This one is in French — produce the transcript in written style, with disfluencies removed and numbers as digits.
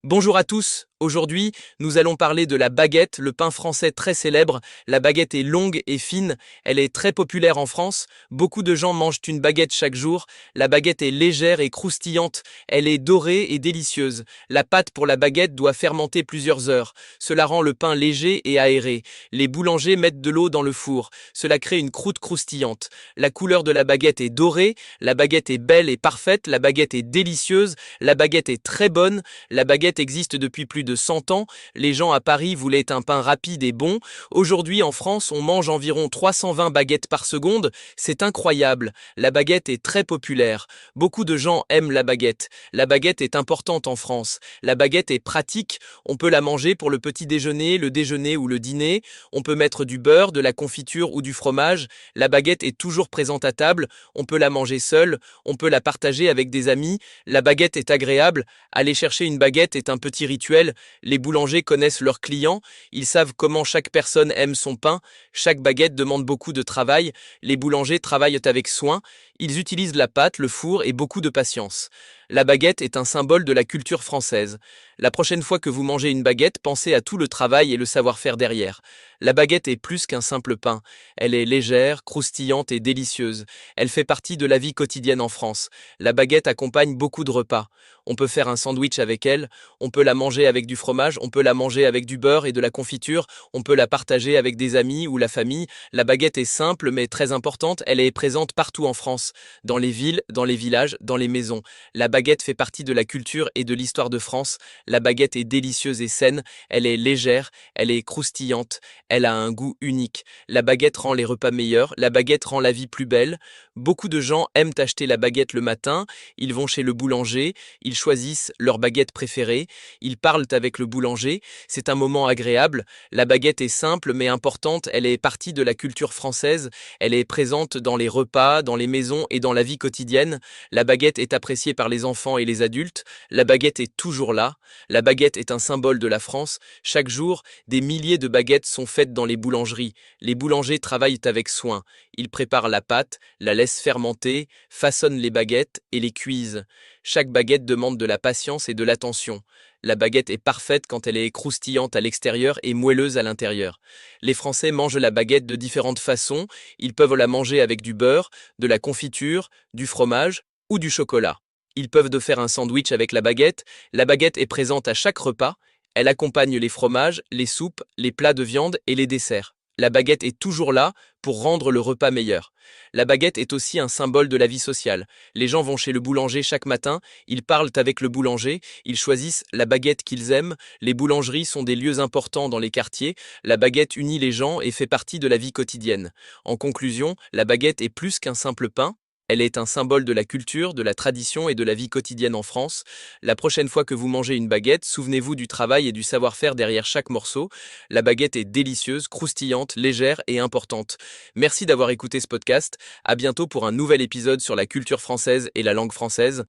Bonjour à tous, aujourd'hui nous allons parler de la baguette, le pain français très célèbre. La baguette est longue et fine, elle est très populaire en France, beaucoup de gens mangent une baguette chaque jour. La baguette est légère et croustillante, elle est dorée et délicieuse. La pâte pour la baguette doit fermenter plusieurs heures, cela rend le pain léger et aéré. Les boulangers mettent de l'eau dans le four, cela crée une croûte croustillante. La couleur de la baguette est dorée, la baguette est belle et parfaite, la baguette est délicieuse, la baguette est très bonne. La baguette existe depuis plus de 100 ans. Les gens à Paris voulaient un pain rapide et bon. Aujourd'hui, en France, on mange environ 320 baguettes par seconde. C'est incroyable. La baguette est très populaire. Beaucoup de gens aiment la baguette. La baguette est importante en France. La baguette est pratique. On peut la manger pour le petit déjeuner, le déjeuner ou le dîner. On peut mettre du beurre, de la confiture ou du fromage. La baguette est toujours présente à table. On peut la manger seule. On peut la partager avec des amis. La baguette est agréable. Aller chercher une baguette est un petit rituel. Les boulangers connaissent leurs clients. Ils savent comment chaque personne aime son pain. Chaque baguette demande beaucoup de travail. Les boulangers travaillent avec soin. Ils utilisent la pâte, le four et beaucoup de patience. La baguette est un symbole de la culture française. La prochaine fois que vous mangez une baguette, pensez à tout le travail et le savoir-faire derrière. La baguette est plus qu'un simple pain. Elle est légère, croustillante et délicieuse. Elle fait partie de la vie quotidienne en France. La baguette accompagne beaucoup de repas. On peut faire un sandwich avec elle, on peut la manger avec du fromage, on peut la manger avec du beurre et de la confiture, on peut la partager avec des amis ou la famille. La baguette est simple mais très importante, elle est présente partout en France, dans les villes, dans les villages, dans les maisons. La baguette fait partie de la culture et de l'histoire de France. La baguette est délicieuse et saine, elle est légère, elle est croustillante, elle a un goût unique. La baguette rend les repas meilleurs, la baguette rend la vie plus belle. Beaucoup de gens aiment acheter la baguette le matin, ils vont chez le boulanger, ils choisissent leur baguette préférée, ils parlent avec le boulanger, c'est un moment agréable. La baguette est simple mais importante, elle est partie de la culture française, elle est présente dans les repas, dans les maisons et dans la vie quotidienne. La baguette est appréciée par les enfants et les adultes, la baguette est toujours là, la baguette est un symbole de la France. Chaque jour, des milliers de baguettes sont faites dans les boulangeries. Les boulangers travaillent avec soin, ils préparent la pâte, la laissent fermenter, façonnent les baguettes et les cuisent. Chaque baguette demande de la patience et de l'attention. La baguette est parfaite quand elle est croustillante à l'extérieur et moelleuse à l'intérieur. Les Français mangent la baguette de différentes façons. Ils peuvent la manger avec du beurre, de la confiture, du fromage ou du chocolat. Ils peuvent faire un sandwich avec la baguette. La baguette est présente à chaque repas. Elle accompagne les fromages, les soupes, les plats de viande et les desserts. La baguette est toujours là pour rendre le repas meilleur. La baguette est aussi un symbole de la vie sociale. Les gens vont chez le boulanger chaque matin, ils parlent avec le boulanger, ils choisissent la baguette qu'ils aiment. Les boulangeries sont des lieux importants dans les quartiers. La baguette unit les gens et fait partie de la vie quotidienne. En conclusion, la baguette est plus qu'un simple pain. Elle est un symbole de la culture, de la tradition et de la vie quotidienne en France. La prochaine fois que vous mangez une baguette, souvenez-vous du travail et du savoir-faire derrière chaque morceau. La baguette est délicieuse, croustillante, légère et importante. Merci d'avoir écouté ce podcast. À bientôt pour un nouvel épisode sur la culture française et la langue française.